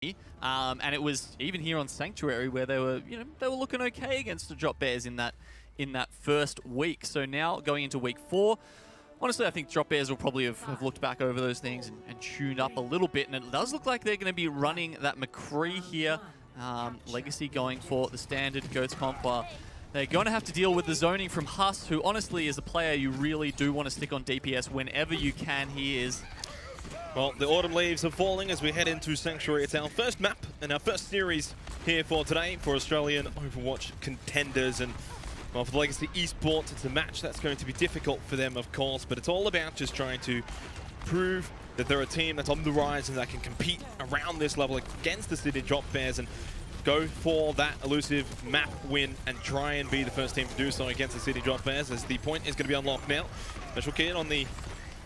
And it was even here on Sanctuary where they were, they were looking okay against the Drop Bears in that first week. So now going into week 4, honestly, I think Drop Bears will probably have looked back over those things and tuned up a little bit. And it does look like they're going to be running that McCree here. Legacy going for the standard Goats comp. They're going to have to deal with the zoning from Huss, who honestly is a player you really do want to stick on DPS whenever you can. He is. Well, the autumn leaves are falling as we head into Sanctuary. It's our first map and our first series here for today for Australian Overwatch Contenders. And well, for the Legacy Esports, it's a match that's going to be difficult for them, of course, but it's all about just trying to prove that they're a team that's on the rise and that can compete around this level against the City Drop Bears and go for that elusive map win and try and be the first team to do so against the City Drop Bears, as the point is going to be unlocked now. Special Kid on the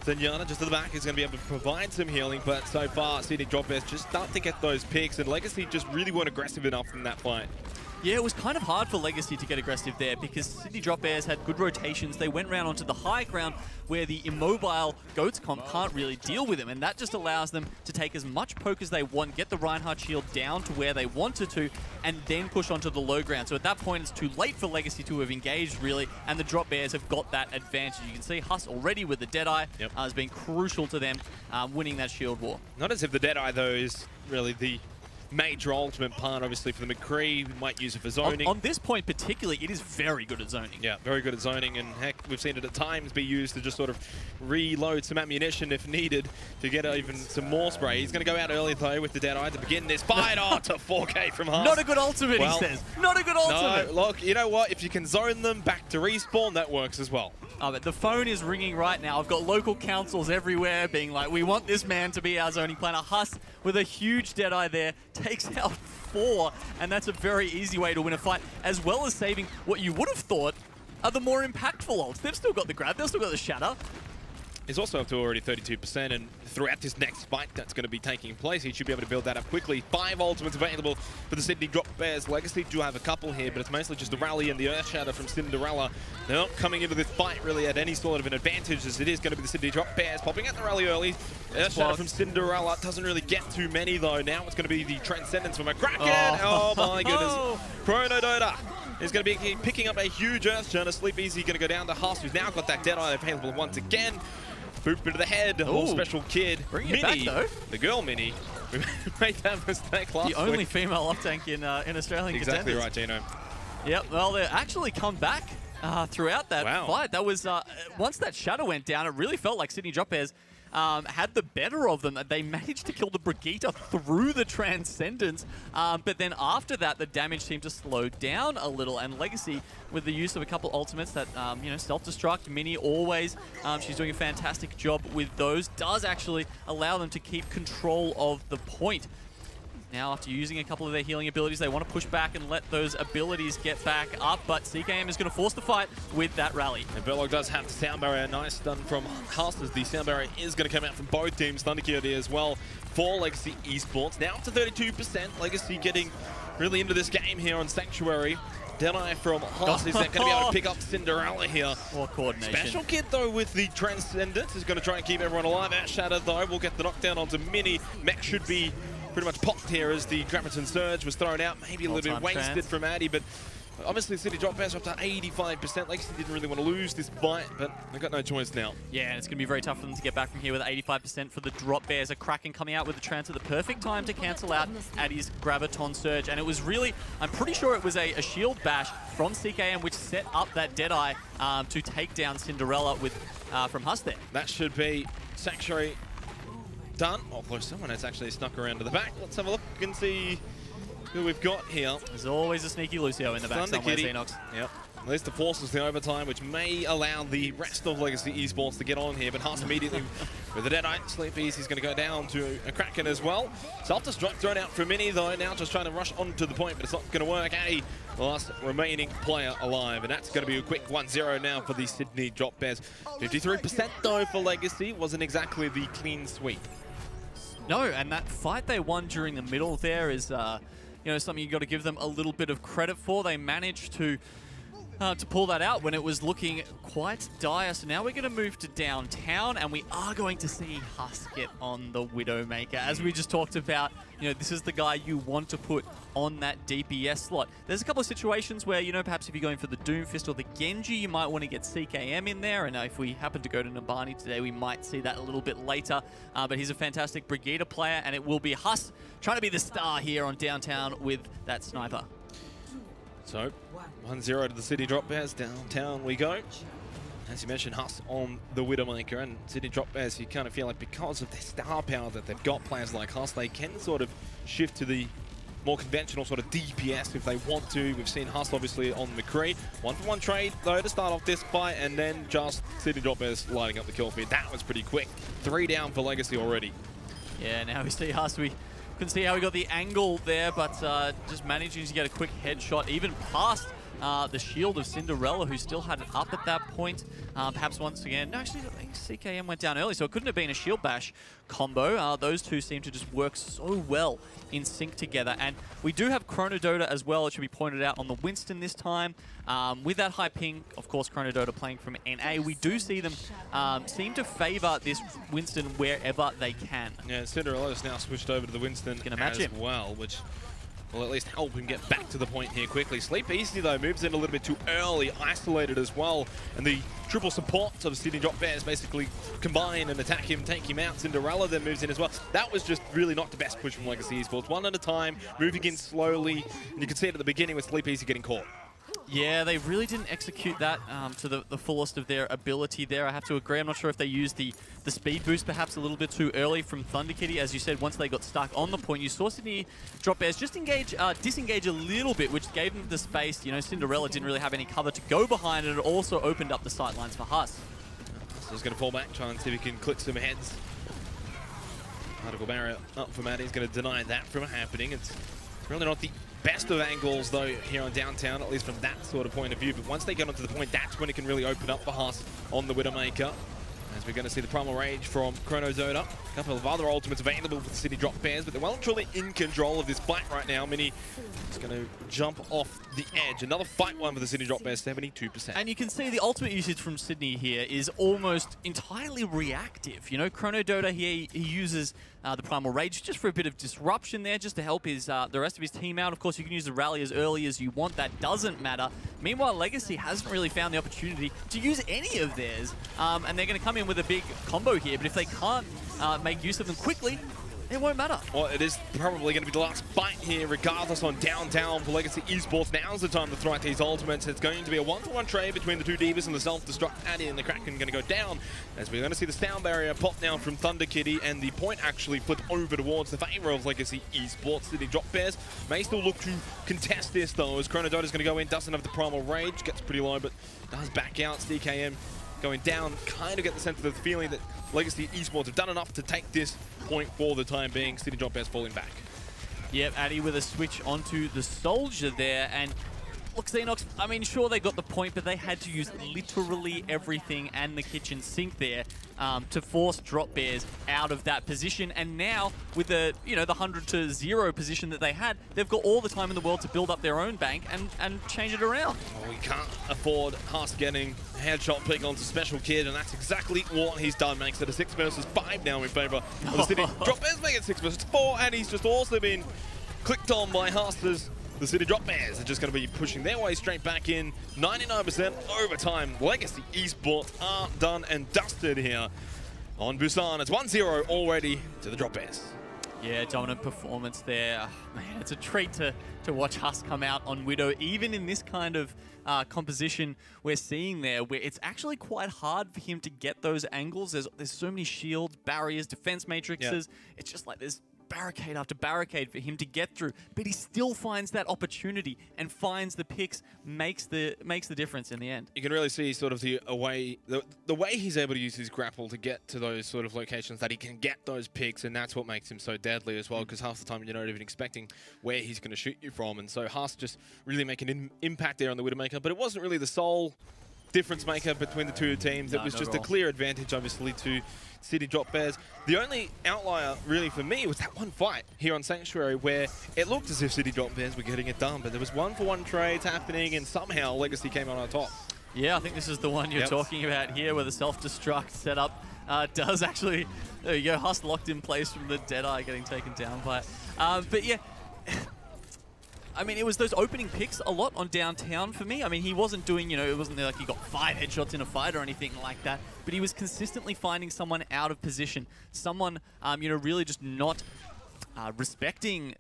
Zenyatta just to the back is going to be able to provide some healing, but so far City Drop Bears just start to get those picks, and Legacy just really weren't aggressive enough in that fight. Yeah, it was kind of hard for Legacy to get aggressive there because City Drop Bears had good rotations. They went round onto the high ground where the immobile Goats comp can't really deal with them, and that just allows them to take as much poke as they want, get the Reinhardt shield down to where they wanted to, and then push onto the low ground. So at that point, it's too late for Legacy to have engaged, really, and the Drop Bears have got that advantage. You can see Huss already with the Deadeye has been crucial to them winning that shield war. Not as if the Deadeye, though, is really the major ultimate part, obviously, for the McCree. We might use it for zoning. On this point particularly, it is very good at zoning. Yeah, very good at zoning, and heck, we've seen it at times be used to just sort of reload some ammunition if needed to get even some more spray. He's going to go out early, though, with the Deadeye to begin this fight. Oh, to 4K from Huss. Not a good ultimate, well, he says. Not a good ultimate. No, look, you know what? If you can zone them back to respawn, that works as well. But the phone is ringing right now. I've got local councils everywhere being like, we want this man to be our zoning planner. Huss with a huge Deadeye there takes out 4, and that's a very easy way to win a fight, as well as saving what you would have thought are the more impactful ults. They've still got the grab, they've still got the shatter. He's also up to already 32%, and throughout this next fight that's going to be taking place, he should be able to build that up quickly. 5 ultimates available for the Sydney Drop Bears. Legacy do have a couple here, but it's mostly just the rally and the Earth Shatter from Cinderella. They're not coming into this fight really at any sort of an advantage, as it is going to be the Sydney Drop Bears popping out the rally early. Earth Shatter from Cinderella doesn't really get too many, though. Now it's going to be the Transcendence from a Kraken. Oh my goodness. Chronodota is going to be picking up a huge Earth Shatter. Sleep Easy going to go down to Huss, who's now got that Deadeye available once again. Boop into the head. Oh, Special Kid. Bring it back, though. The girl Mini. We made that mistake last week. The only female off-tank in Australian Exactly Contenders. right, Gino. Yep, well, they actually come back throughout that fight. That was, once that shadow went down, it really felt like Sydney Drop Bears had the better of them. They managed to kill the Brigitte through the Transcendence, but then after that, the damage seemed to slow down a little, and Legacy, with the use of a couple ultimates that, self-destruct, Mini always, she's doing a fantastic job with those, does actually allow them to keep control of the point. Now, after using a couple of their healing abilities, they want to push back and let those abilities get back up, but CKM is going to force the fight with that rally. And Belloc does have the sound barrier. Nice stun from Huss, as the sound barrier is going to come out from both teams. Thunderkid as well for Legacy Esports. Now up to 32%. Legacy getting really into this game here on Sanctuary. Deadeye from Huss is going to be able to pick up Cinderella here. What coordination. Special Kid, though, with the Transcendence is going to try and keep everyone alive. Out Shatter, though, will get the knockdown onto Mini. Mech should be pretty much popped here as the Graviton Surge was thrown out. Maybe a little bit wasted from Addy, but obviously City Drop Bears are up to 85%. Legacy didn't really want to lose this fight, but they've got no choice now. Yeah, and it's going to be very tough for them to get back from here with 85% for the Drop Bears. A Kraken coming out with the transfer, the perfect time to cancel out Addy's Graviton Surge. And it was really, I'm pretty sure it was a shield bash from CKM which set up that Deadeye to take down Cinderella with from Huss there. That should be Sanctuary done. Oh, close. Someone has actually snuck around to the back. Let's have a look and see who we've got here. There's always a sneaky Lucio in the back somewhere, ZeNox. Yep. At least the forces the overtime, which may allow the rest of Legacy Esports to get on here, but Huss immediately with the Deadeye. Sleep Easy's going to go down to a Kraken as well. Self-destruct thrown out for Mini, though, now just trying to rush onto the point, but it's not going to work. Addy, the last remaining player alive, and that's going to be a quick 1-0 now for the Sydney Drop Bears. 53% though for Legacy, wasn't exactly the clean sweep. No, and that fight they won during the middle there is, something you've got to give them a little bit of credit for. They managed to to pull that out when it was looking quite dire. So now we're going to move to downtown, and we are going to see Huss get on the Widowmaker. As we just talked about, you know, this is the guy you want to put on that DPS slot. There's a couple of situations where, you know, perhaps if you're going for the Doomfist or the Genji, you might want to get CKM in there. And if we happen to go to Nabani today, we might see that a little bit later. But he's a fantastic Brigida player, and it will be Huss trying to be the star here on downtown with that sniper. So, 1-0 to the City Drop Bears. Downtown we go. As you mentioned, Huss on the Widowmaker, and City Drop Bears, you kind of feel like because of the star power that they've got, players like Huss, they can sort of shift to the more conventional sort of DPS if they want to. We've seen Huss obviously on McCree. 1-for-1 trade though to start off this fight, and then just City Drop Bears lighting up the kill feed. That was pretty quick. 3 down for Legacy already. Yeah, now we see Huss. We couldn't see how he got the angle there, but just managing to get a quick headshot, even past the shield of Cinderella, who still had it up at that point. Perhaps once again, no, actually, I think CKM went down early, so it couldn't have been a shield bash combo. Those two seem to just work so well in sync together. And we do have Chronodota as well, it should be pointed out, on the Winston this time. With that high ping, of course, Chronodota playing from NA, we do see them seem to favor this Winston wherever they can. Yeah, Cinderella's now switched over to the Winston as well, which will at least help him get back to the point here quickly. Sleep Easy, though, moves in a little bit too early, isolated as well. And the triple support of City Drop Bears basically combine and attack him, take him out. Cinderella then moves in as well. That was just really not the best push from Legacy Esports. One at a time, moving in slowly. And you can see it at the beginning with Sleep Easy getting caught. Yeah, they really didn't execute that to the fullest of their ability there. I have to agree. I'm not sure if they used the speed boost perhaps a little bit too early from Thunder Kitty. As you said, once they got stuck on the point, you saw Sydney Drop Bears just disengage a little bit, which gave them the space. You know, Cinderella didn't really have any cover to go behind, and it also opened up the sightlines for Huss. So he's going to fall back, try and see if he can click some heads. Particle barrier up for Matt. He's going to deny that from happening. It's really not the best of angles, though, here on downtown, at least from that sort of point of view. But once they get onto the point, that's when it can really open up for Huss on the Widowmaker. As we're going to see the Primal Rage from Chronodota. A couple of other ultimates available for the City Drop Bears, but they're well and truly in control of this fight right now. Mini is going to jump off the edge. Another fight one for the City Drop Bears, 72%. And you can see the ultimate usage from Sydney here is almost entirely reactive. You know, Chronodota here, he uses the Primal Rage just for a bit of disruption there, just to help his the rest of his team out. Of course, you can use the rally as early as you want. That doesn't matter. Meanwhile, Legacy hasn't really found the opportunity to use any of theirs. And they're going to come in with a big combo here. But if they can't make use of them quickly, it won't matter. Well, it is probably going to be the last fight here, regardless, on downtown for Legacy Esports. Now's the time to throw out these ultimates. It's going to be a 1-for-1 trade between the two Divas, and the self-destruct Addy and the Kraken going to go down. As we're going to see the sound barrier pop now from Thunder Kitty, and the point actually flip over towards the favor of Legacy Esports. City Drop Bears may still look to contest this, though, as Chronodota is going to go in, doesn't have the Primal Rage, gets pretty low, but does back out. CKM going down, kind of get the sense of the feeling that Legacy Esports have done enough to take this point for the time being. City Drop Bears falling back. Yep, Addy with a switch onto the Soldier there, and look, ZeNox, I mean, sure, they got the point, but they had to use literally everything and the kitchen sink there to force Drop Bears out of that position. And now, with the, you know, the 100-0 position that they had, they've got all the time in the world to build up their own bank and change it around. Well, we can't afford Huss getting a headshot pick onto Special Kid, and that's exactly what he's done. Makes it a 6 versus 5 now in favor of the City Drop Bears, make it 6 versus 4, and he's just also been clicked on by Huss. The City Drop Bears are just going to be pushing their way straight back in. 99% overtime. Legacy Esports are done and dusted here on Busan. It's 1-0 already to the Drop Bears. Yeah, dominant performance there. Man, it's a treat to watch Huss come out on Widow, even in this kind of composition we're seeing there, where it's actually quite hard for him to get those angles. There's so many shields, barriers, defense matrices. Yep. It's just like there's barricade after barricade for him to get through, but he still finds that opportunity and finds the picks, makes the difference in the end. You can really see sort of the way he's able to use his grapple to get to those sort of locations that he can get those picks, and that's what makes him so deadly as well, because half the time you're not even expecting where he's going to shoot you from, and so Huss just really making an impact there on the Widowmaker, but it wasn't really the sole difference maker between the two teams. It was just a clear advantage, obviously, to City Drop Bears. The only outlier, really, for me was that one fight here on Sanctuary where it looked as if City Drop Bears were getting it done, but there was 1-for-1 trades happening, and somehow Legacy came on top. Yeah, I think this is the one you're talking about here, where the self-destruct setup does actually... There you go, Huss locked in place from the Deadeye getting taken down by it. But yeah... I mean, it was those opening picks a lot on downtown for me. I mean, he wasn't doing, you know, it wasn't like he got 5 headshots in a fight or anything like that, but he was consistently finding someone out of position, someone, you know, really just not respecting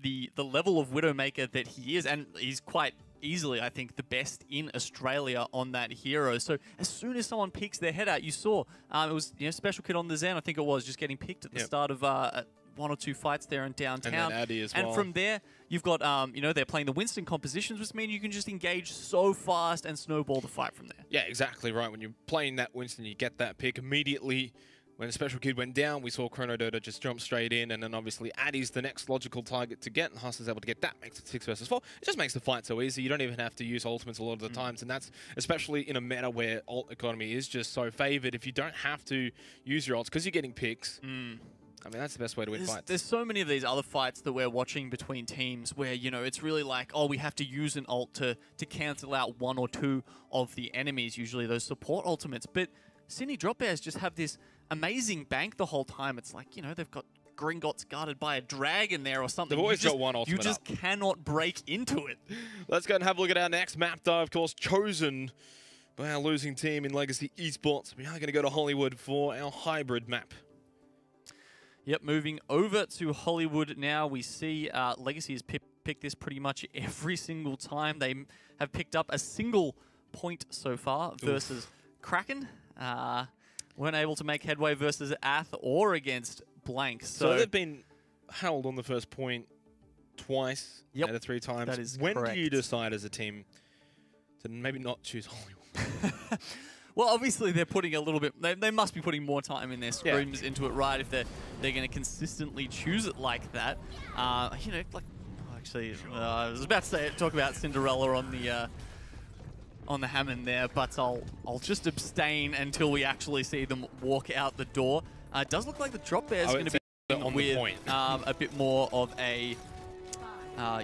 the level of Widowmaker that he is, and he's quite easily, I think, the best in Australia on that hero. So as soon as someone peeks their head out, you saw it was, you know, Special Kid on the Zen, I think it was, just getting picked at the start of 1 or 2 fights there in downtown. And then Addy as well. And from there, you've got, you know, they're playing the Winston compositions, which means you can just engage so fast and snowball the fight from there. Yeah, exactly right. When you're playing that Winston, you get that pick immediately. When Special Kid went down, we saw Chronodota just jump straight in, and then obviously Addy's the next logical target to get, and Huss is able to get that. Makes it 6 versus 4. It just makes the fight so easy. You don't even have to use ultimates a lot of the times, and that's especially in a meta where ult economy is just so favored. If you don't have to use your ults because you're getting picks, I mean, that's the best way to win fights. There's so many of these other fights that we're watching between teams where, you know, it's really like, oh, we have to use an ult to cancel out 1 or 2 of the enemies, usually those support ultimates. But Sydney Drop Bears just have this amazing bank the whole time. It's like, you know, they've got Gringotts guarded by a dragon there or something. They've always got one ultimate. You just cannot break into it. Let's go and have a look at our next map, though. Of course, chosen by our losing team in Legacy Esports. We are going to go to Hollywood for our hybrid map. Yep, moving over to Hollywood now, we see Legacy has picked this pretty much every single time. They have picked up a single point so far versus Kraken. Weren't able to make headway versus Ath or against Blank. So they've been held on the first point twice out of 3 times. That is when correct. do you decide as a team to maybe not choose Hollywood? Well, obviously they're putting a little bit. They must be putting more time in their scrims into it, right? If they're going to consistently choose it like that, you know, like actually, I was about to talk about Cinderella on the Hammond there, but I'll just abstain until we actually see them walk out the door. It does look like the Drop Bears are going to be on with the point. a bit more of a.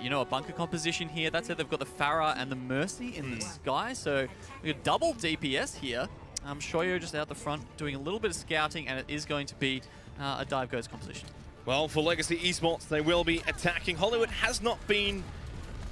You know, a bunker composition here. That's it. They've got the Farah and the Mercy in the sky. So we got double DPS here. Shoyo just out the front doing a little bit of scouting, and it is going to be a dive goes composition. Well, for Legacy Esports, they will be attacking. Hollywood has not been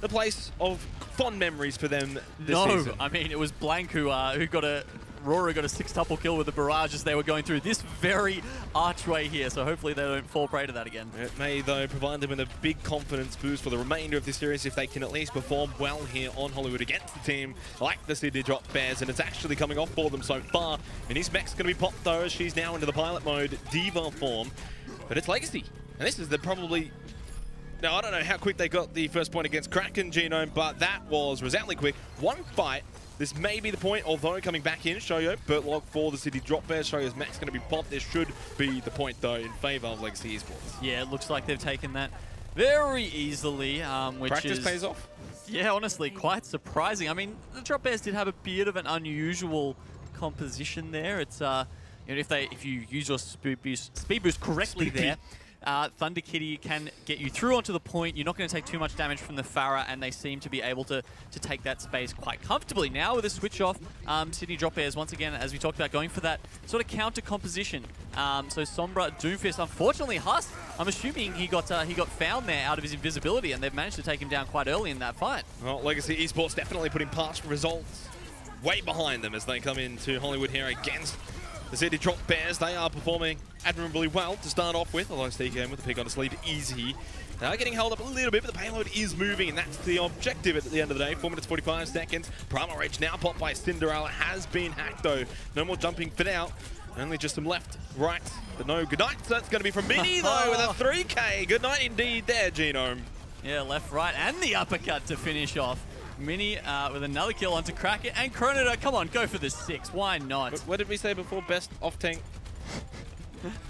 the place of fond memories for them this season. I mean, it was Blank who got a... Rory got a 6-tuple kill with the barrage as they were going through this very archway here, so hopefully they don't fall prey to that again. It may, though, provide them with a big confidence boost for the remainder of this series if they can at least perform well here on Hollywood against a team like the City Drop Bears, and it's actually coming off for them so far. And his mech's going to be popped, though, as she's now into the pilot mode, Diva form. But it's Legacy, and this is the probably... Now, I don't know how quick they got the first point against Kraken, Genome, but that was resoundingly quick. One fight. This may be the point, although coming back in, Shoyo, Bertlog for the City Drop Bears. Shoyo's mech's going to be popped. This should be the point, though, in favour of Legacy Esports. Yeah, it looks like they've taken that very easily, which Practice pays off? Yeah, honestly, quite surprising. I mean, the Drop Bears did have a bit of an unusual composition there. It's, you know, if you use your speed boost correctly there, Thunder Kitty can get you through onto the point. You're not going to take too much damage from the Farah, and they seem to be able to take that space quite comfortably. Now with a switch off, Sydney Drop Bears, once again, as we talked about, going for that sort of counter composition. So Sombra, Doomfist, unfortunately Huss, I'm assuming he got found there out of his invisibility, and they've managed to take him down quite early in that fight. Well, Legacy Esports definitely putting past results way behind them as they come into Hollywood here against the City Drop Bears. They are performing admirably well to start off with, although STKM with the pick on a sleeve easy. They are getting held up a little bit, but the payload is moving, and that's the objective at the end of the day. 4 minutes, 45 seconds. Primal Rage now popped by Cinderella. Has been hacked, though. No more jumping for now. Only just some left, right, but no good night. So that's going to be from Mini, though, with a 3K. Good night indeed there, Genome. Yeah, left, right, and the uppercut to finish off. Mini with another kill onto Kraken, and Chronodota, come on, go for the 6. Why not? What did we say before? Best off tank?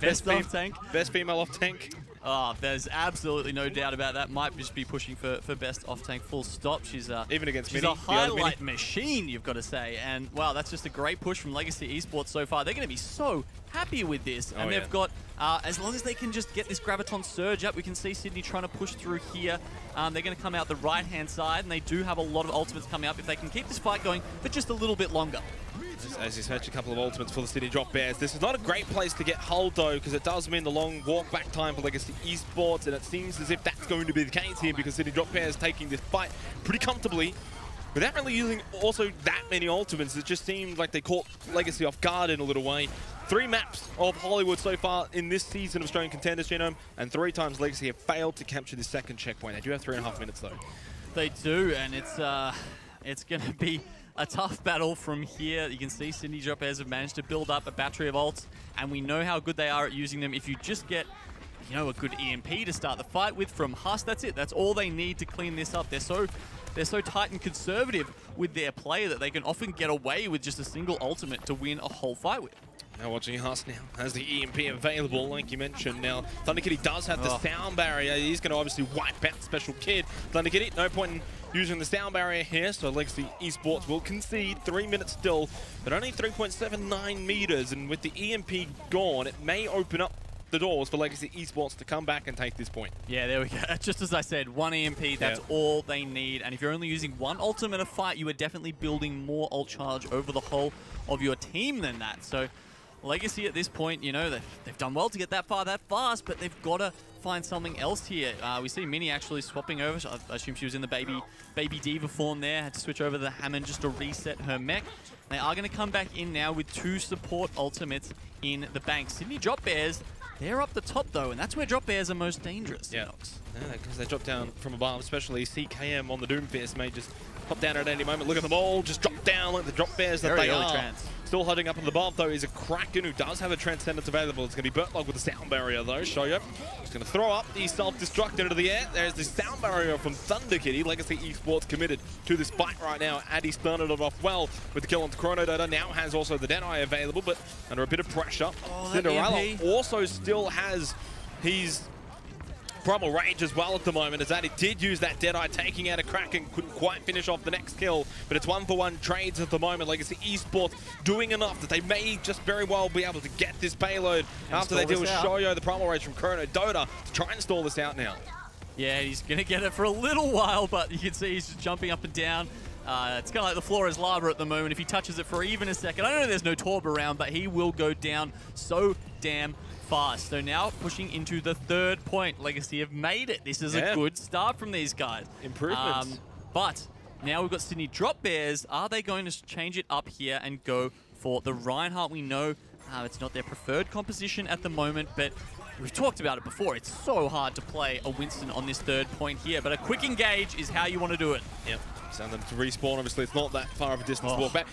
Best off tank? Best female off tank? Oh, there's absolutely no doubt about that. Might just be pushing for best off-tank full stop. She's even against she's Mini, a highlight machine, you've got to say. And wow, that's just a great push from Legacy Esports so far. They're going to be so happy with this. And they've got, as long as they can just get this Graviton Surge up, we can see Sydney trying to push through here. They're going to come out the right-hand side, and they do have a lot of ultimates coming up if they can keep this fight going for just a little bit longer. As you search a couple of ultimates for the Sydney Drop Bears. This is not a great place to get hulled, though, because it does mean the long walk back time for Legacy Esports, and it seems as if that's going to be the case here because Sydney Drop Bears taking this fight pretty comfortably without really using also that many ultimates. It just seemed like they caught Legacy off guard in a little way. 3 maps of Hollywood so far in this season of Australian Contenders, Genome, and 3 times Legacy have failed to capture this second checkpoint. They do have 3.5 minutes, though. They do, and it's going to be a tough battle from here. You can see Sydney Drop Bears have managed to build up a battery of ults, and we know how good they are at using them. If you just get, you know, a good EMP to start the fight with from Huss, that's it. That's all they need to clean this up. They're so tight and conservative with their play that they can often get away with just a single ultimate to win a whole fight with. Now watching Huss now has the EMP available, like you mentioned. Now, Thunder Kitty does have the sound barrier. He's going to obviously wipe out Special Kid. Thunder Kitty, no point in using the sound barrier here, so Legacy Esports will concede. 3 minutes still, but only 3.79 meters. And with the EMP gone, it may open up the doors for Legacy Esports to come back and take this point. Yeah, there we go. Just as I said, 1 EMP, that's all they need. And if you're only using 1 ultimate a fight, you are definitely building more ult charge over the whole of your team than that. So Legacy at this point, you know, they've done well to get that far that fast, but they've got to find something else here. We see Mini actually swapping over. I assume she was in the baby Diva form there. Had to switch over to the Hammond just to reset her mech. They are going to come back in now with 2 support ultimates in the bank. Sydney Drop Bears, they're up the top though, and that's where Drop Bears are most dangerous. Yeah, because they drop down from above, especially CKM on the Doomfist may just pop down at any moment. Look at them all, just drop down like the Drop Bears that they are. Still huddling up on the above though is a Kraken who does have a Transcendence available. It's going to be Burtlog with the sound barrier though. Shoyo is going to throw up the self-destruct into the air. There's the sound barrier from Thunder Kitty. Legacy Esports committed to this fight right now. Addy started it off well with the kill on Chrono Dota. Now has also the Deadeye available, but under a bit of pressure. Cinderella also still has his Primal Rage as well at the moment, as Addy did use that Deadeye, taking out a Kraken, couldn't quite finish off the next kill, but it's 1-for-1 trades at the moment. Legacy Esports doing enough that they may just very well be able to get this payload after they deal with Shoyo, the Primal Rage from Chrono Dota, to try and stall this out now. Yeah, he's going to get it for a little while, but you can see he's just jumping up and down. It's kind of like the floor is lava at the moment. If he touches it for even a second, I know there's no Torb around, but he will go down so damn fast. So now pushing into the 3rd point. Legacy have made it. This is a good start from these guys. Improvements. But now we've got Sydney Drop Bears. Are they going to change it up here and go for the Reinhardt? We know it's not their preferred composition at the moment, but we've talked about it before. It's so hard to play a Winston on this 3rd point here, but a quick engage is how you want to do it. Yep. Send them to respawn. Obviously, it's not that far of a distance to walk back.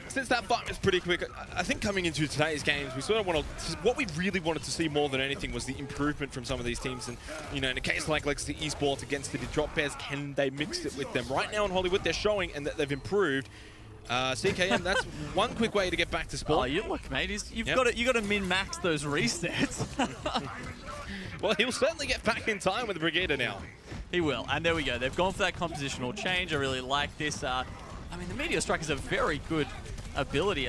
Since that fight was pretty quick, I think coming into today's games, we sort of want to. What we really wanted to see more than anything was the improvement from some of these teams. And, you know, in a case like Legacy Esports against the Drop Bears, can they mix it with them? Right now in Hollywood, they're showing and that they've improved. CKM, that's one quick way to get back to spawn. Oh, you look, mate. You've got to min-max those resets. Well, he'll certainly get back in time with the Brigida now. He will, and there we go. They've gone for that compositional change. I really like this. I mean, the Meteor Strike is a very good ability.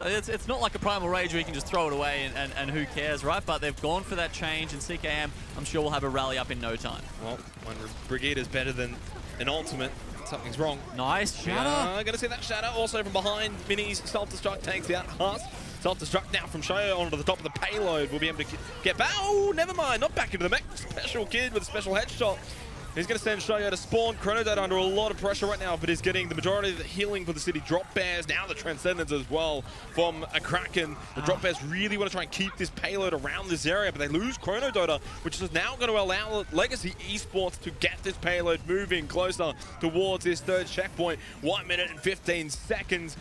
It's not like a Primal Rage where you can just throw it away and who cares, right? But they've gone for that change, and CKM, I'm sure, will have a rally up in no time. Well, when Brigida is better than an ultimate, something's wrong. Nice shatter. Gonna see that shatter also from behind. Mini's self-destruct takes out Huss. Self-destruct now from Shoyo onto the top of the payload. We'll be able to get back. Oh, never mind. Not back into the mech. Special Kid with a special headshot. He's going to send Shoyo to spawn. Chrono Dota under a lot of pressure right now, but he's getting the majority of the healing for the City Drop Bears. Now the Transcendence as well from a Kraken. The Drop Bears really want to try and keep this payload around this area, but they lose Chrono Dota, which is now going to allow Legacy Esports to get this payload moving closer towards this 3rd checkpoint. 1 minute and 15 seconds.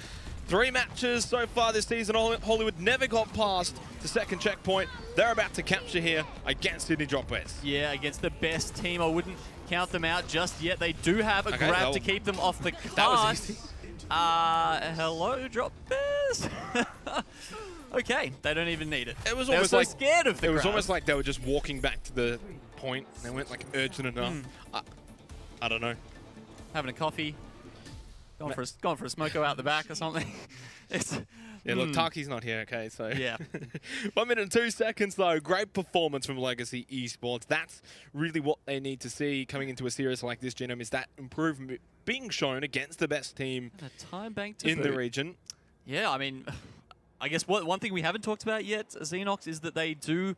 3 matches so far this season. Hollywood never got past the 2nd checkpoint. They're about to capture here against Sydney Drop Bears. Yeah, against the best team. I wouldn't count them out just yet. They do have a grab to keep them off the cart. That was easy. Hello, Drop Bears. okay, they don't even need it. It was they almost were so like scared of the It was crowd. almost like they were just walking back to the point. And they weren't like urgent enough. I don't know. Having a coffee, going for a smoko out the back or something. Yeah, look, Taki's not here, okay? So yeah. 1 minute and 2 seconds, though. Great performance from Legacy Esports. That's really what they need to see coming into a series like this, Genome, is that improvement being shown against the best team in the region. Yeah, I mean, I guess one thing we haven't talked about yet, ZeNox, is that they do,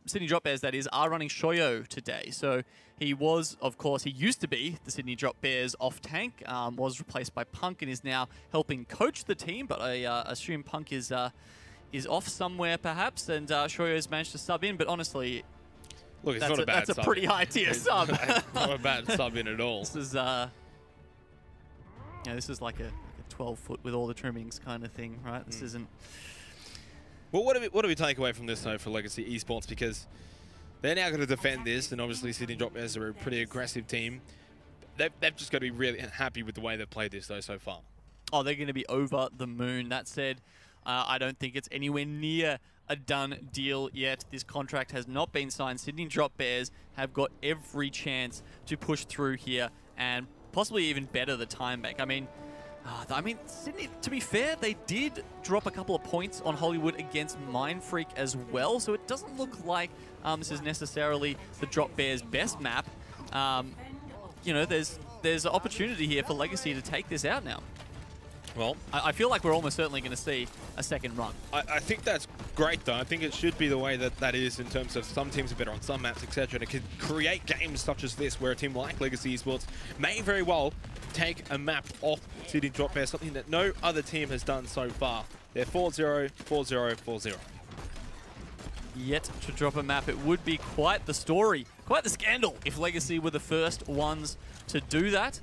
Sydney Drop Bears, that is, are running Shoyo today. So he was, of course, he used to be the Sydney Drop Bears off-tank, was replaced by Punk and is now helping coach the team, but I assume Punk is off somewhere, perhaps, and Shoyo's managed to sub in, but honestly, look, it's not a bad that's a pretty high-tier sub. Not a bad sub in at all. This is, this is like a 12-foot with all the trimmings kind of thing, right? This isn't... Well, what do we take away from this, though, for Legacy Esports? Because they're now going to defend this, and obviously Sydney Drop Bears are a pretty aggressive team. They've just got to be really happy with the way they've played this, though, so far. Oh, they're going to be over the moon. That said, I don't think it's anywhere near a done deal yet. This contract has not been signed. Sydney Drop Bears have got every chance to push through here and possibly even better the time back. I mean, Sydney, to be fair, they did drop a couple of points on Hollywood against Mind Freak as well, so it doesn't look like this is necessarily the Drop Bears' best map. You know, there's an opportunity here for Legacy to take this out now. Well, I feel like we're almost certainly going to see a second run. I think that's great, though. I think it should be the way that is in terms of some teams are better on some maps, etc. And it could create games such as this where a team like Legacy Esports may very well take a map off Sydney Drop Bears, something that no other team has done so far. They're 4-0, 4-0, 4-0. Yet to drop a map. It would be quite the story, quite the scandal if Legacy were the first ones to do that.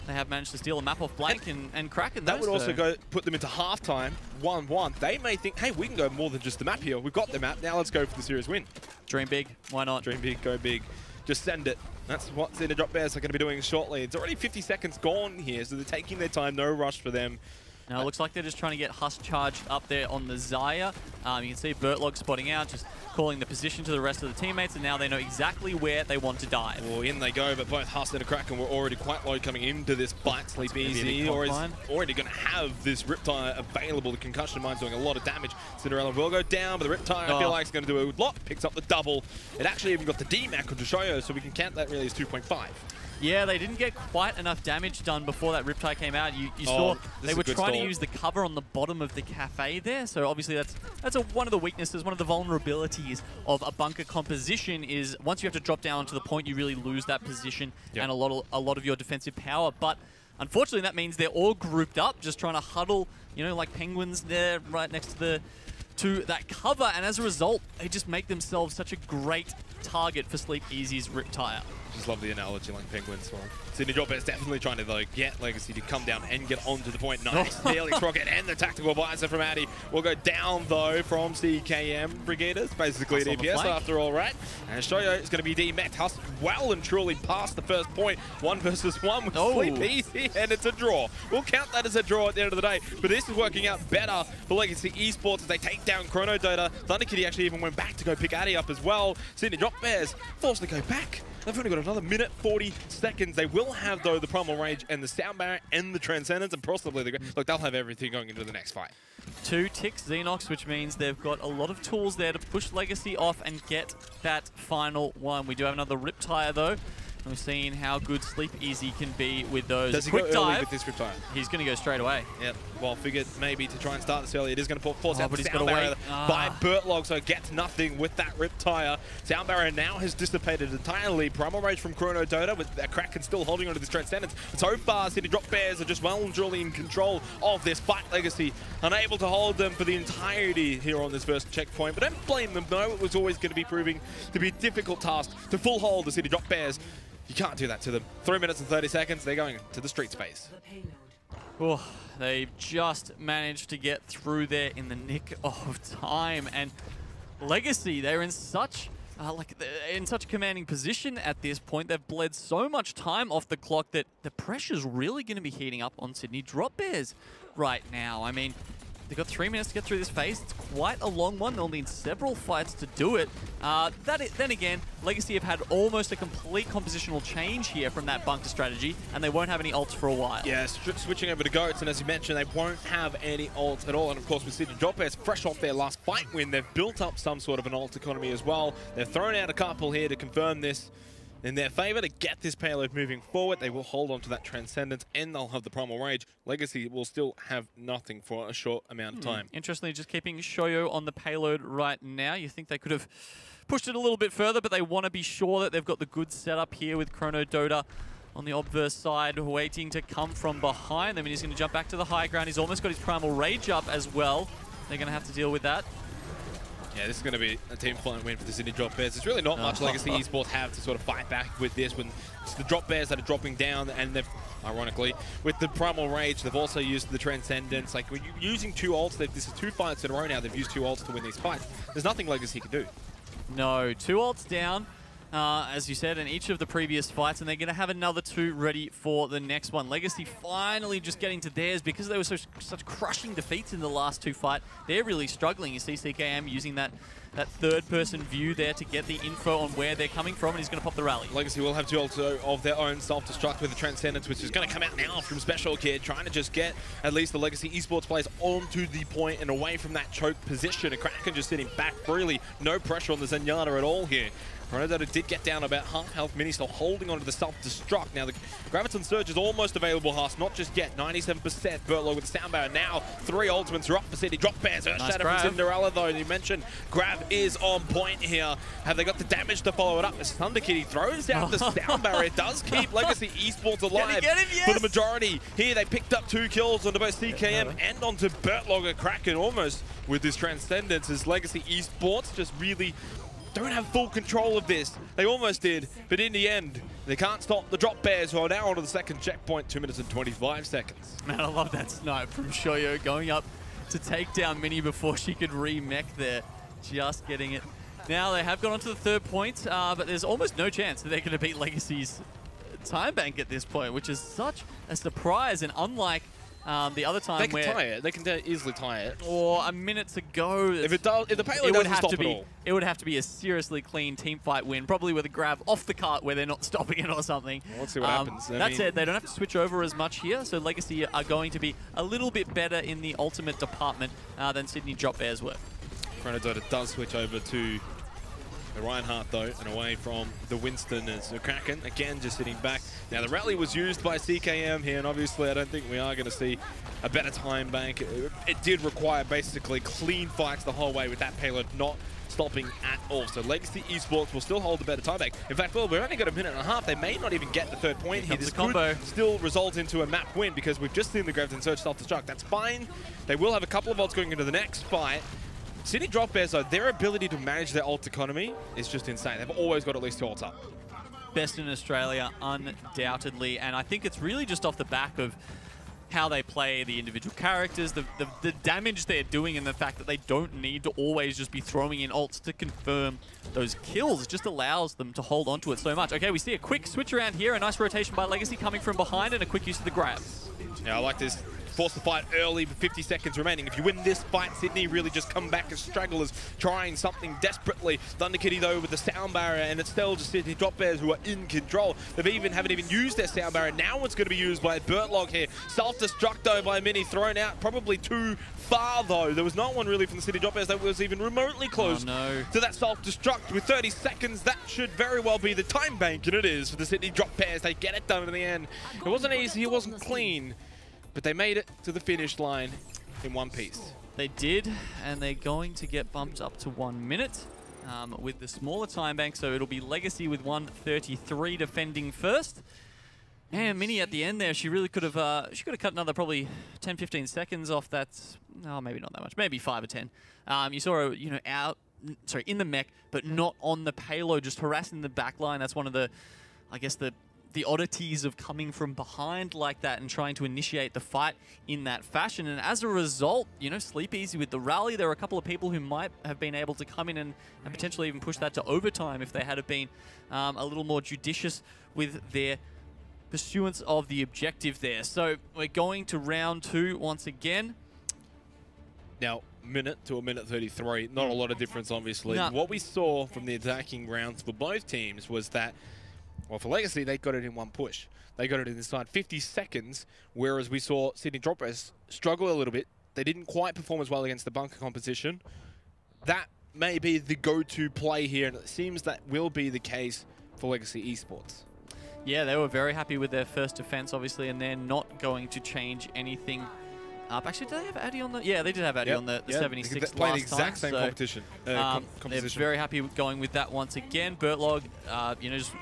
They have managed to steal a map off Blank and Kraken. That would also put them into halftime, 1-1. They may think, hey, we can go more than just the map here. We've got the map, now let's go for the series win. Dream big, why not? Dream big, go big. Just send it. That's what the Drop Bears are going to be doing shortly. It's already 50 seconds gone here, so they're taking their time, no rush for them. Now it looks like they're just trying to get Huss charged up there on the Zaya. You can see Bertlog spotting out, just calling the position to the rest of the teammates, and now they know exactly where they want to dive. Well, in they go, but both Huss and Kraken were already quite low coming into this fight. Sleep Easy, or is already going to have this Riptide available. The concussion mine's doing a lot of damage. Cinderella will go down, but the Riptide, I feel like, is going to do a lot. Picks up the double. It actually even got the DMAC onto Shoyo, so we can count that really as 2.5. Yeah, they didn't get quite enough damage done before that Riptide came out. You saw they were trying to use the cover on the bottom of the cafe there. So obviously that's one of the weaknesses, one of the vulnerabilities of a bunker composition is once you have to drop down to the point, you really lose that position and a lot of your defensive power. But unfortunately, that means they're all grouped up, just trying to huddle, you know, like penguins there right next to that cover. And as a result, they just make themselves such a great target for Sleep Easy's Riptide. Just love the analogy like penguins. Well, Sydney Drop Bears definitely trying to though get Legacy to come down and get onto the point. Nice. The Helix Rocket and the Tactical Visor from Addy will go down though from CKM Brigaders. Basically an EPS after all, right? And Shoyo is going to be DMAC'd. Huss well and truly past the first point. 1 versus 1 with Sleep Easy, and it's a draw. We'll count that as a draw at the end of the day, but this is working out better for Legacy Esports as they take down Chrono Dota. Thunder Kitty actually even went back to go pick Addy up as well. Sydney Drop Bears forced to go back. They've only got another minute 40 seconds. They will have, though, the Primal Rage and the Sound Barrier and the Transcendence, and possibly look, they'll have everything going into the next fight. 2 ticks ZeNox, which means they've got a lot of tools there to push Legacy off and get that final one. We do have another Riptire, though. We've seen how good Sleep Easy can be with those. Does he go early with this Riptide? He's going to go straight away. Yep. Well, figured maybe to try and start this early. It is going to force out the Sound Barrier by Bertlog, so gets nothing with that Riptire. Sound Barrier now has dissipated entirely. Primal Rage from Chrono Dota with Kraken still holding onto this Transcendence. But so far, Sydney Drop Bears are just well and truly in control of this fight. Legacy unable to hold them for the entirety here on this first checkpoint. But don't blame them, though. It was always going to be proving to be a difficult task to full hold the Sydney Drop Bears. You can't do that to them. 3 minutes and 30 seconds, they're going to the street space. Oh, they just managed to get through there in the nick of time. And Legacy, they're in such such a commanding position at this point. They've bled so much time off the clock that the pressure's really going to be heating up on Sydney Drop Bears right now. I mean, They've got 3 minutes to get through this phase. It's quite a long one. They'll need several fights to do it. Then again, Legacy have had almost a complete compositional change here from that bunker strategy, and they won't have any ults for a while. Yeah, switching over to Goats, and as you mentioned, they won't have any ults at all. And of course, with Sydney Drop Airs fresh off their last fight win, they've built up some sort of an ult economy as well. They've thrown out a couple here to confirm this in their favor to get this payload moving forward. They will hold on to that Transcendence, and they'll have the Primal Rage. Legacy will still have nothing for a short amount of time. Interestingly, just keeping Shoyo on the payload right now. You think they could have pushed it a little bit further, but they want to be sure that they've got the good setup here with Chrono Dota on the obverse side, waiting to come from behind them. And he's going to jump back to the high ground. He's almost got his Primal Rage up as well. They're going to have to deal with that. Yeah, this is going to be a team fight win for the Sydney Drop Bears. There's really not much Legacy Esports have to sort of fight back with this when it's the Drop Bears that are dropping down, and they've, ironically, with the Primal Rage, they've also used the Transcendence. Like, when you're using 2 ults, this is 2 fights in a row now, they've used 2 ults to win these fights. There's nothing Legacy can do. No, 2 ults down, as you said, in each of the previous fights, and they're going to have another 2 ready for the next one. Legacy finally just getting to theirs because they were such crushing defeats in the last 2 fights. They're really struggling. You see CKM using that third-person view there to get the info on where they're coming from, and he's going to pop the rally. Legacy will have 2 ults of their own, self-destruct with the Transcendence, which is going to come out now from Special Kid, trying to just get at least the Legacy Esports players onto the point and away from that choke position. And Kraken just sitting back freely, no pressure on the Zenyatta at all here. Renadota did get down about half health. Mini still holding onto the self-destruct. Now the Graviton Surge is almost available, Haas. Not just yet. 97%. Bertlow with the Sound Barrier. Now 3 ultimates are up for City. Drop Bears. Earthshatter from Cinderella though. You mentioned Grav is on point here. Have they got the damage to follow it up? As Thunder Kitty throws out the Sound Barrier. It does keep Legacy Esports alive get him, yes! for the majority. Here they picked up 2 kills onto both CKM and onto Bertlogger. Kraken almost with this Transcendence as Legacy Esports just really don't have full control of this. They almost did, but in the end, they can't stop the Drop Bears, who are now onto the second checkpoint, 2 minutes and 25 seconds. Man, I love that snipe from Shoyo going up to take down Mini before she could re-mech there. Just getting it. Now they have gone onto the 3rd point, but there's almost no chance that they're going to beat Legacy's time bank at this point, which is such a surprise, and unlike the other time they can tie it. They can easily tie it. Or a minute to go. If the payload doesn't stop at all. It would have to be a seriously clean team fight win, probably with a grab off the cart where they're not stopping it or something. Well, let's see what happens. That said, they don't have to switch over as much here, so Legacy are going to be a little bit better in the ultimate department than Sydney Drop Bears were. Chrono Dota does switch over to the Reinhardt though, and away from the Winston as the Kraken, again just sitting back. Now the rally was used by CKM here, and obviously I don't think we are going to see a better time bank. It did require basically clean fights the whole way with that payload not stopping at all. So Legacy Esports will still hold the better time bank. In fact, well, we've only got a minute and a half. They may not even get the 3rd point here. This could still result into a map win because we've just seen the Graviton Surge self-destruct. That's fine. They will have a couple of ults going into the next fight. Sydney Drop Bears, though, their ability to manage their ult economy is just insane. They've always got at least 2 ults up. Best in Australia, undoubtedly. And I think it's really just off the back of how they play the individual characters, the damage they're doing, and the fact that they don't need to always just be throwing in ults to confirm those kills. It just allows them to hold on to it so much. Okay, we see a quick switch around here, a nice rotation by Legacy coming from behind, and a quick use of the grab. Yeah, I like this. Force the fight early with 50 seconds remaining. If you win this fight, Sydney really just come back as stragglers, trying something desperately. Thunder Kitty, though, with the Sound Barrier, and it's still just Sydney Drop Bears who are in control. They haven't even used their Sound Barrier. Now it's going to be used by Bertlog here. Self-destruct, though, by Mini, thrown out probably too far, though. There was not one really from the Sydney Drop Bears that was even remotely close to that self-destruct. With 30 seconds, that should very well be the time bank, and it is for the Sydney Drop Bears. They get it done in the end. It wasn't easy, it wasn't clean, but they made it to the finish line in one piece. They did, and they're going to get bumped up to 1 minute with the smaller time bank, so it'll be Legacy with 1:33 defending first. And Mini at the end there, she really could have cut another probably 10-15 seconds off that. Oh, maybe not that much, maybe 5 or 10. You saw her, you know, in the mech, but not on the payload, just harassing the back line. That's one of the, I guess, the oddities of coming from behind like that and trying to initiate the fight in that fashion. And as a result, you know, sleep easy with the rally. There were a couple of people who might have been able to come in and potentially even push that to overtime if they had been a little more judicious with their pursuance of the objective there. So we're going to round 2 once again. Now, minute to a minute 33, not a lot of difference, obviously. No. What we saw from the attacking rounds for both teams was that, well, for Legacy, they got it in one push. They got it inside 50 seconds, whereas we saw Sydney Drop Bears struggle a little bit. They didn't quite perform as well against the bunker competition. That may be the go-to play here, and it seems that will be the case for Legacy Esports. Yeah, they were very happy with their first defense, obviously, and they're not going to change anything up. Actually, did they have Addy on the... Yeah, they did have Addy on the 76 playing last the exact time. same So, competition. they're very happy with going with that once again. Bertlog, you know, just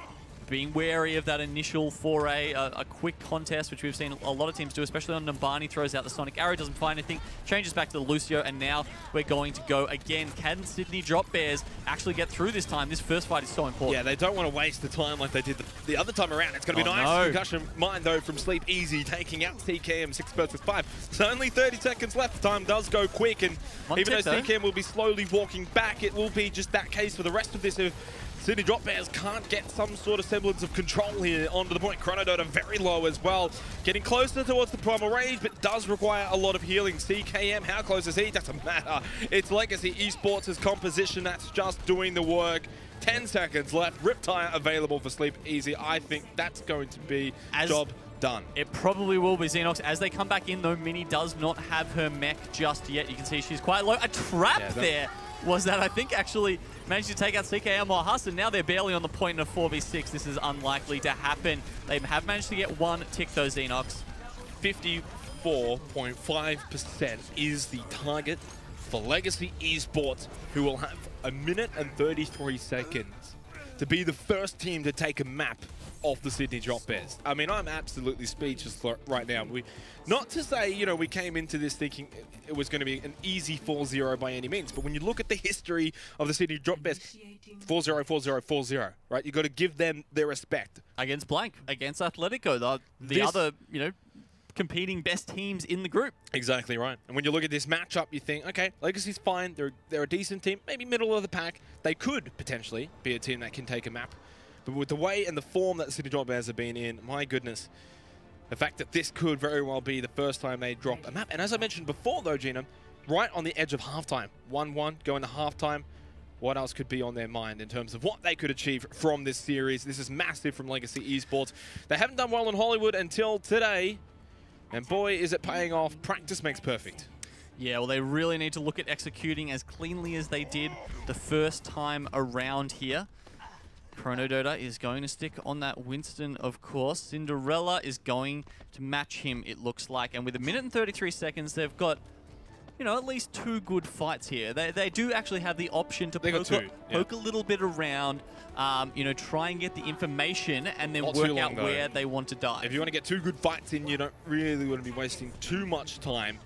being wary of that initial foray, a quick contest, which we've seen a lot of teams do, especially on Numbani, throws out the Sonic Arrow, doesn't find anything, changes back to the Lucio, and now we're going to go again. Can Sydney Drop Bears actually get through this time? This first fight is so important. Yeah, they don't want to waste the time like they did the other time around. It's going to be nice. Concussion mine, though, from Sleep Easy, taking out CKM 6 versus 5. So only 30 seconds left. Time does go quick, and even though CKM will be slowly walking back, it will be just that case for the rest of this. If Sydney Drop Bears can't get some sort of semblance of control here onto the point. Chronodota very low as well. Getting closer towards the primal rage, but does require a lot of healing. CKM, how close is he? Doesn't matter. It's Legacy Esports' composition that's just doing the work. 10 seconds left. Riptire available for Sleep Easy. I think that's going to be job done. It probably will be ZeNox. As they come back in, though, Mini does not have her mech just yet. You can see she's quite low. A trap there was that, I think, actually managed to take out CKM or Huss, and now they're barely on the point of 4v6. This is unlikely to happen. They have managed to get one tick, though, ZeNox. 54.5% is the target for Legacy Esports, who will have a minute and 33 seconds to be the first team to take a map off the Sydney Drop Bears. I mean, I'm absolutely speechless right now. Not to say, you know, we came into this thinking it was going to be an easy 4-0 by any means, but when you look at the history of the Sydney Drop Bears, 4-0, 4-0, 4-0, right? You've got to give them their respect. Against Blank, against Atletico, the other, you know, competing best teams in the group. Exactly right. And when you look at this matchup, you think, okay, Legacy's fine. They're a decent team, maybe middle of the pack. They could potentially be a team that can take a map. But with the way and the form that the Sydney Drop Bears have been in, my goodness, the fact that this could very well be the first time they drop a map. And as I mentioned before, though, Gina, right on the edge of halftime, 1-1, going to halftime, what else could be on their mind in terms of what they could achieve from this series? This is massive from Legacy Esports. They haven't done well in Hollywood until today, and boy, is it paying off. Practice makes perfect. Yeah, well, they really need to look at executing as cleanly as they did the first time around here. Chronodota is going to stick on that Winston, of course. Cinderella is going to match him, it looks like. And with a minute and 33 seconds, they've got, you know, at least 2 good fights here. They do actually have the option to poke a little bit around, you know, try and get the information and then work out where they want to dive. If you want to get 2 good fights in, you don't really want to be wasting too much time.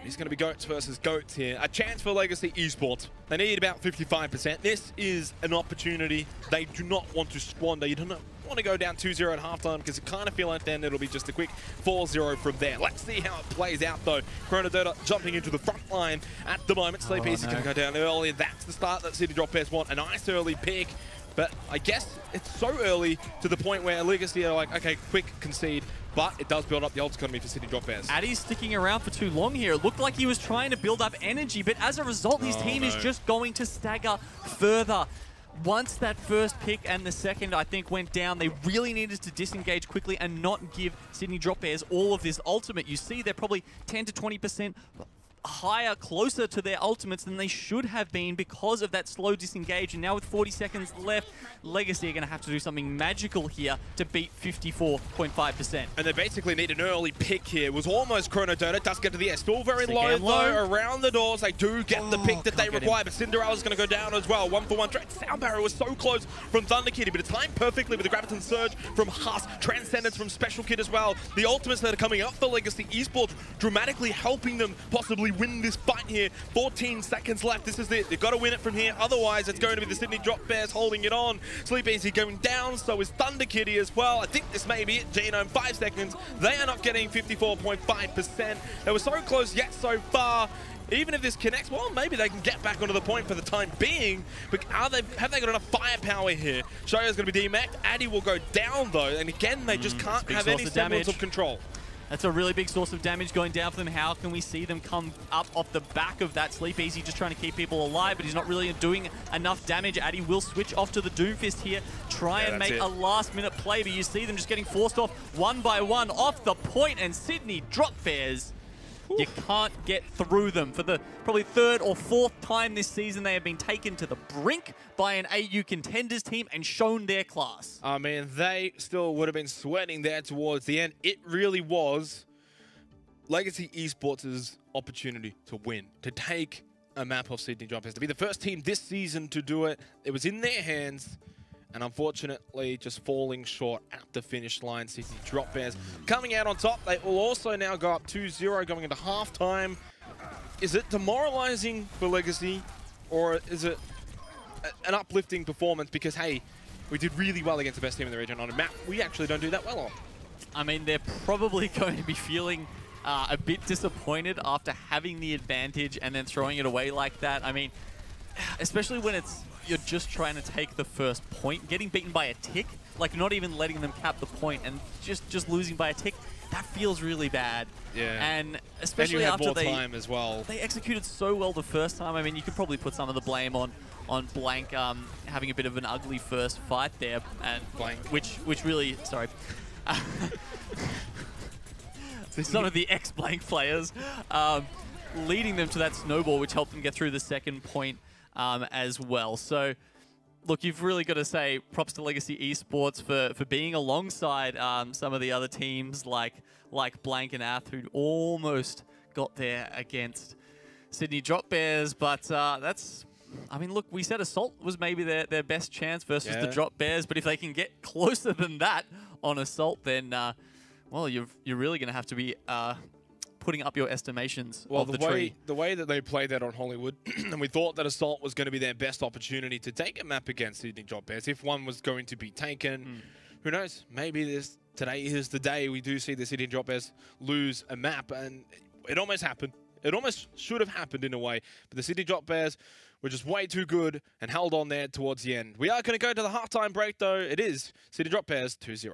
He's going to be GOATs versus GOATs here. A chance for Legacy Esports. They need about 55%. This is an opportunity they do not want to squander. You don't want to go down 2-0 at halftime because you kind of feel like then it'll be just a quick 4-0 from there. Let's see how it plays out, though. Chronodota jumping into the front line at the moment. Sleep Easy going to go down early. That's the start that Sydney Drop Bears want. A nice early pick. But I guess it's so early to the point where Legacy are like, okay, quick, concede. But it does build up the ult economy for Sydney Drop Bears. Addy's sticking around for too long here. It looked like he was trying to build up energy, but as a result, his team is just going to stagger further. Once that first pick and the second, I think, went down, they really needed to disengage quickly and not give Sydney Drop Bears all of this ultimate. You see they're probably 10 to 20% higher, closer to their ultimates than they should have been because of that slow disengage. And now with 40 seconds left, Legacy are going to have to do something magical here to beat 54.5%. And they basically need an early pick here. It was almost Chronodota. Does get to the air. Still very low, though. Around the doors, they do get the pick that they require. But Cinderella's going to go down as well. 1-for-1. Sound Barrier was so close from Thunder Kitty, but it's timed perfectly with the Graviton Surge from Huss. Transcendence from Special Kid as well. The ultimates that are coming up for Legacy Esports, dramatically helping them possibly win this fight here. 14 seconds left. This is it. They've got to win it from here. Otherwise, it's going to be the Sydney Drop Bears holding it on. Sleep Easy going down. So is Thunder Kitty as well. I think this may be it. Genome, 5 seconds. They are not getting 54.5%. They were so close yet so far. Even if this connects, well, maybe they can get back onto the point for the time being. But have they got enough firepower here? Shoya's going to be DMAC'd. Addy will go down, though. And again, they just can't have any semblance of control. That's a really big source of damage going down for them. How can we see them come up off the back of that Sleep Easy, just trying to keep people alive, but he's not really doing enough damage. Addy will switch off to the Doomfist here, try and make a last-minute play, but you see them just getting forced off one by one off the point, and Sydney Drop Bears, you can't get through them. For the probably third or fourth time this season, they have been taken to the brink by an AU Contenders team and shown their class. I mean, they still would have been sweating there towards the end. It really was Legacy Esports' opportunity to win, to take a map off Sydney Drop Bears, to be the first team this season to do it. It was in their hands, and unfortunately just falling short at the finish line. Sydney Drop Bears coming out on top. They will also now go up 2-0 going into halftime. Is it demoralizing for Legacy, or is it an uplifting performance? Because, hey, we did really well against the best team in the region on a map we actually don't do that well on. I mean, they're probably going to be feeling a bit disappointed after having the advantage and then throwing it away like that. I mean, especially when you're just trying to take the first point, getting beaten by a tick, like not even letting them cap the point and just losing by a tick, that feels really bad. Yeah. And especially after time as well. They executed so well the first time. I mean, you could probably put some of the blame on Blank having a bit of an ugly first fight there, and Blank, which really, sorry. Some of the ex-Blank players leading them to that snowball, which helped them get through the second point as well. So, look, you've really got to say props to Legacy Esports for being alongside some of the other teams like Blank and Ath, who almost got there against Sydney Drop Bears. But that's, I mean, look, we said Assault was maybe their best chance versus the Drop Bears, but if they can get closer than that on Assault, then, well, you're really going to have to be putting up your estimations of the tree. The way that they played that on Hollywood, and we thought that Assault was going to be their best opportunity to take a map against Sydney Drop Bears. If one was going to be taken, who knows? Maybe today is the day we do see the Sydney Drop Bears lose a map, and it almost happened. It almost should have happened in a way, but the Sydney Drop Bears were just way too good and held on there towards the end. We are going to go to the halftime break, though. It is Sydney Drop Bears 2-0.